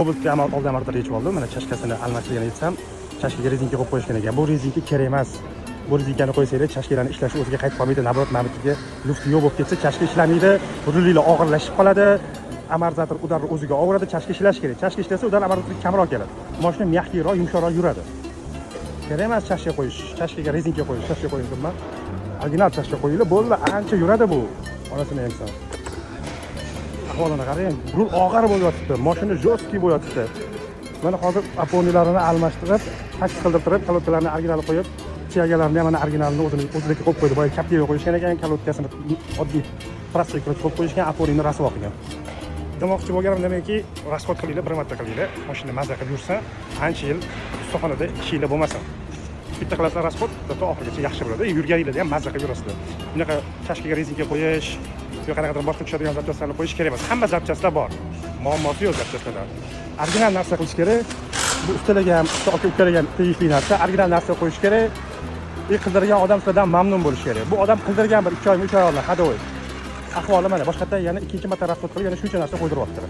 Obutga oldin marta yechib oldim. Mana chashkasini almashtirgan etsam, chashkaga rezinka qo'yib qo'yishgan ekan. Bu rezinka kerak emas. Bu rezinkani qo'ysanglar, chashkalarning ishlashi o'ziga qaytib qolmaydi. Nabrot mamlakatga luft yo'q bo'lib ketsa, chashka ishlamaydi, rullar og'irlashib qoladi. Amortizator udarni o'ziga og'iradi, chashka ishlash kerak. Chashka ishlasa, udan amortizator kamroq keladi. Mashina mягкийroq, yumshoqroq yuradi. Kerak emas chashka qo'yish, chashkaga rezinka qo'yish, chashka qo'yishdan original chashka qo'yinglar, bo'ldi, ancha yuradi bu. Onasini aytsam. Ahvolini qarang, rul og'ir bo'lyapti, mashina jo'stki bo'lyapti. Mana hozir aponilarini almashtirib, taks qildirib, kalotkalarni original qo'yib, chiyagalarni ham mana originalini o'zidagi qo'yib qo'ydi. Boya kaptiga qo'yishgan ekan, kalotkasini oddiy plastik qilib qo'yib qo'yishgan, aponini rasvo qilgan. Demoqchi bo'lganim nimaiki, rasxod qilinglar, bir marta qilinglar, mashina mazza qilib yursa, ancha yil ustaxonada 2 yil bo'lmasin. Bitta qilasizlar rasxod, to oxirigacha yaxshi bo'ladi. Yurganingizda ham mazza qilib yurasizlar. Bunaqa chashkaga rezinka qo'yish, yo'q qanaqadir boshqa tushadigan zapchastlarni qo'yish kerak emas. Hamma zapchastlar bor. Muammosi yo'q zapchastlarda. Original narsa qilish kerak. Bu ustalarga ham, ukalarga ham tegishli narsa. Original narsa qo'yish kerak. Qildirgan odam sizlardan mamnun bo'lishi kerak. Bu odam qildirgan bir 2 oymi, 3 oy oldin hadovoy. Ahvoli mana boshqa yerda yana ikkinchi marta rasxod qilib, yana shuncha narsa qo'ydiryapti.